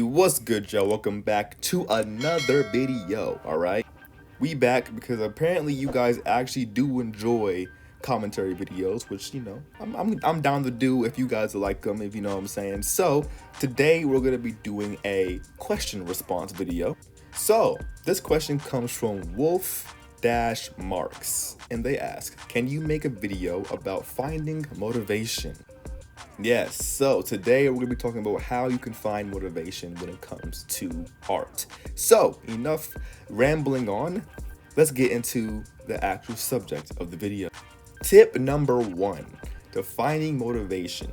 What's good, y'all? Welcome back to another video. All right, we back because apparently you guys actually do enjoy commentary videos, which I'm down to do if you guys like them, if you know what I'm saying. So today we're gonna be doing a question response video. So this question comes from Wolf-Marks, and they ask, can you make a video about finding motivation? Yes, so today we're going to be talking about how you can find motivation when it comes to art. So, enough rambling on, let's get into the actual subject of the video. Tip number one to finding motivation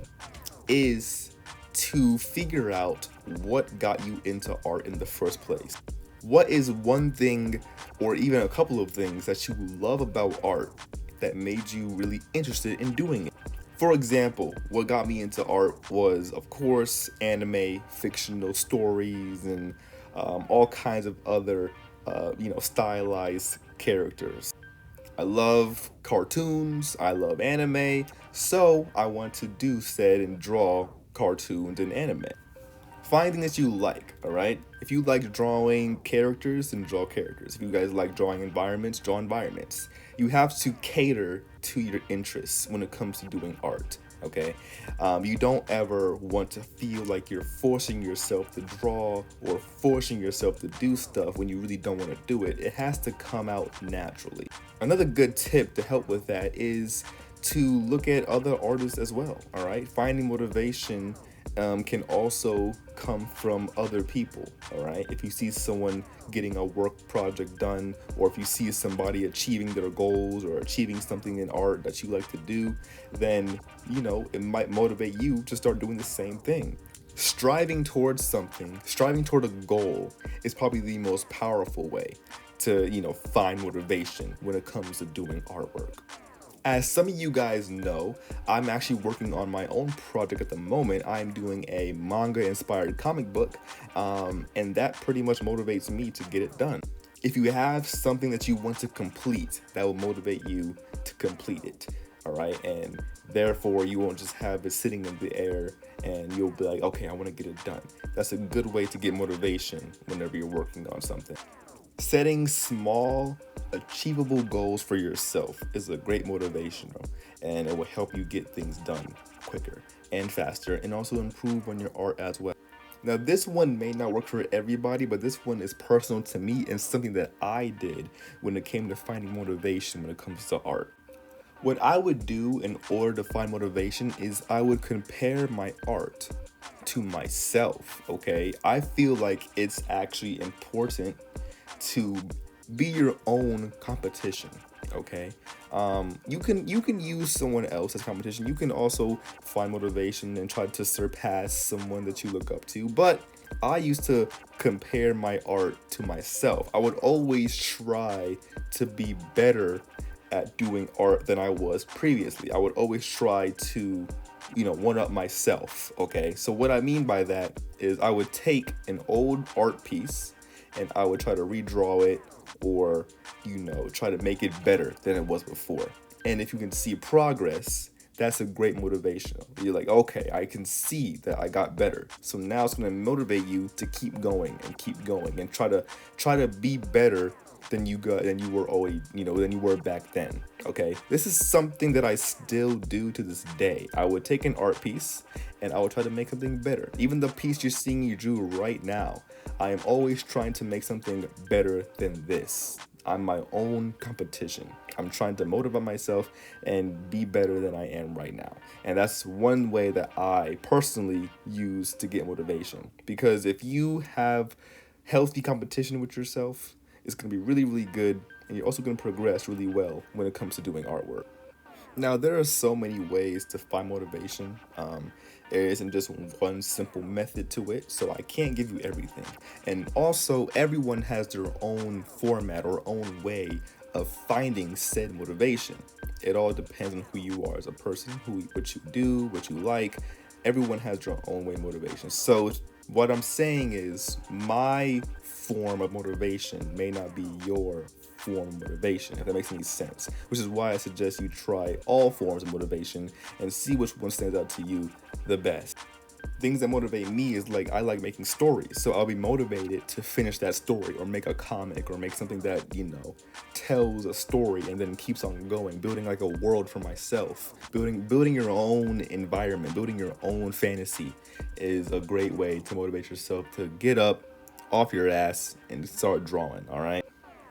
is to figure out what got you into art in the first place. What is one thing or even a couple of things that you love about art that made you really interested in doing it? For example, what got me into art was, of course, anime, fictional stories, and all kinds of other, stylized characters. I love cartoons, I love anime, so I want to do said and draw cartoons and anime. Finding that you like, all right? If you like drawing characters, then draw characters. If you guys like drawing environments, draw environments. You have to cater to your interests when it comes to doing art, okay? You don't ever want to feel like you're forcing yourself to draw or forcing yourself to do stuff when you really don't want to do it. It has to come out naturally. Another good tip to help with that is to look at other artists as well, all right? Finding motivation can also come from other people, all right? If you see someone getting a work project done, or if you see somebody achieving their goals or achieving something in art that you like to do, then, it might motivate you to start doing the same thing. Striving towards something, striving toward a goal is probably the most powerful way to, find motivation when it comes to doing artwork. As some of you guys know, I'm actually working on my own project at the moment. I'm doing a manga-inspired comic book, and that pretty much motivates me to get it done. If you have something that you want to complete, that will motivate you to complete it, all right? And therefore, you won't just have it sitting in the air, and you'll be like, okay, I want to get it done. That's a good way to get motivation whenever you're working on something. Setting small, achievable goals for yourself is a great motivational, and it will help you get things done quicker and faster, and also improve on your art as well. Now, this one may not work for everybody, but this one is personal to me and something that I did when it came to finding motivation when it comes to art. What I would do in order to find motivation is I would compare my art to myself, okay? I feel like it's actually important to be your own competition, okay? You can use someone else as competition. You can also find motivation and try to surpass someone that you look up to, but I used to compare my art to myself. I would always try to be better at doing art than I was previously. I would always try to one up myself, okay? So what I mean by that is I would take an old art piece and I would try to redraw it or, try to make it better than it was before. And if you can see progress, that's a great motivation. You're like, okay, I can see that I got better. So now it's gonna motivate you to keep going and try to be better than you were always, than you were back then. Okay, this is something that I still do to this day. I would take an art piece and I would try to make something better. Even the piece you're seeing you drew right now, I am always trying to make something better than this. I'm my own competition. I'm trying to motivate myself and be better than I am right now. And that's one way that I personally use to get motivation. Because if you have healthy competition with yourself, it's going to be really, really good. And you're also going to progress really well when it comes to doing artwork. Now, there are so many ways to find motivation. There isn't just one simple method to it, so I can't give you everything. And also, everyone has their own format or own way of finding said motivation. It all depends on who you are as a person, what you do, what you like. Everyone has their own way of motivation. So what I'm saying is my form of motivation may not be your form of motivation, if that makes any sense, which is why I suggest you try all forms of motivation and see which one stands out to you the best. Things that motivate me is like I like making stories, so I'll be motivated to finish that story or make a comic or make something that, tells a story and then keeps on going, building like a world for myself. Building your own environment, building your own fantasy is a great way to motivate yourself to get up off your ass and start drawing, all right?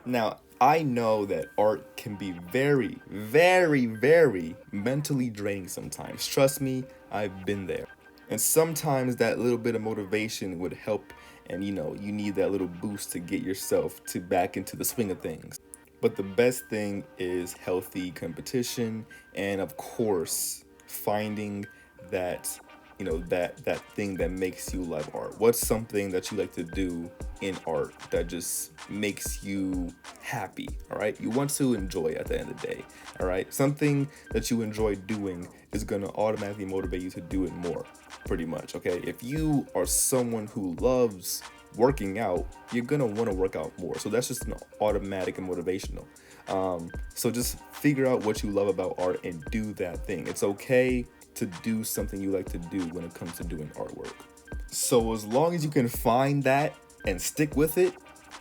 Now, I know that art can be very, very, very mentally draining sometimes. Trust me, I've been there. And sometimes that little bit of motivation would help, and you need that little boost to get yourself to back into the swing of things. But the best thing is healthy competition, and of course, finding that that thing that makes you love art. What's something that you like to do in art that just makes you happy? All right, you want to enjoy at the end of the day. All right, something that you enjoy doing is going to automatically motivate you to do it more, pretty much. Okay, if you are someone who loves working out, you're gonna want to work out more, so that's just an automatic and motivational. So just figure out what you love about art and do that thing. It's okay to do something you like to do when it comes to doing artwork. So as long as you can find that and stick with it,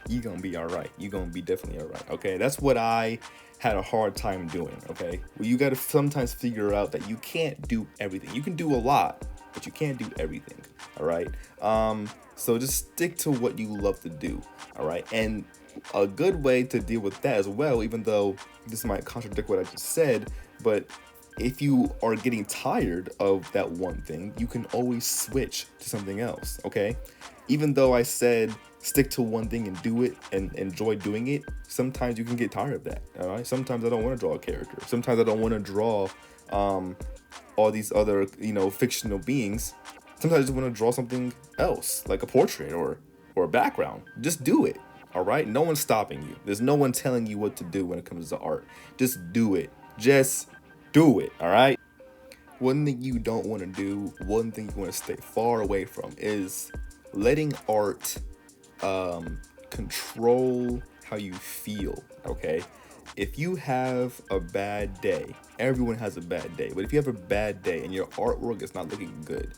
you're gonna be all right. You're gonna be definitely all right. Okay, that's what I had a hard time doing. Okay, well, you gotta sometimes figure out that you can't do everything. You can do a lot, but you can't do everything. All right. So just stick to what you love to do. All right. And a good way to deal with that as well, even though this might contradict what I just said, but if you are getting tired of that one thing, you can always switch to something else. Okay. Even though I said stick to one thing and do it and enjoy doing it, sometimes you can get tired of that. All right. Sometimes I don't want to draw a character. Sometimes I don't want to draw all these other, fictional beings. Sometimes I just want to draw something else, like a portrait or a background. Just do it. All right. No one's stopping you. There's no one telling you what to do when it comes to art. Just do it. Just do it. All right. One thing you don't want to do, one thing you want to stay far away from is letting art control how you feel. Okay. If you have a bad day, everyone has a bad day, but if you have a bad day and your artwork is not looking good,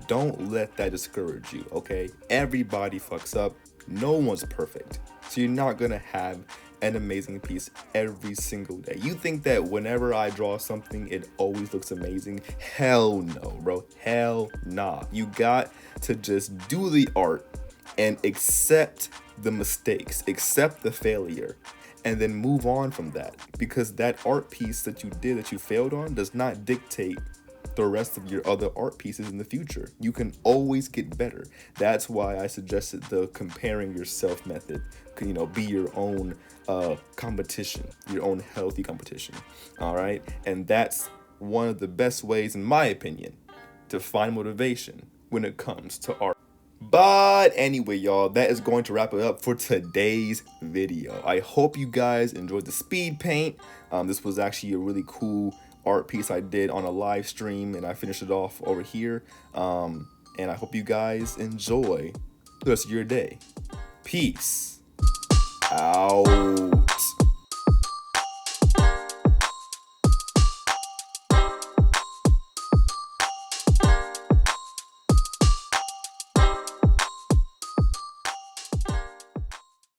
don't let that discourage you. Okay. Everybody fucks up. No one's perfect. So you're not gonna have an amazing piece every single day. You think that whenever I draw something, it always looks amazing? Hell no, bro. Hell nah. You got to just do the art and accept the mistakes, accept the failure, and then move on from that. Because that art piece that you did that you failed on does not dictate the rest of your other art pieces in the future. You can always get better. That's why I suggested the comparing yourself method. Be your own competition, your own healthy competition. All right. And that's one of the best ways, in my opinion, to find motivation when it comes to art. But anyway, y'all, that is going to wrap it up for today's video. I hope you guys enjoyed the speed paint. This was actually a really cool art piece I did on a live stream, and I finished it off over here. And I hope you guys enjoy the rest of your day. Peace out.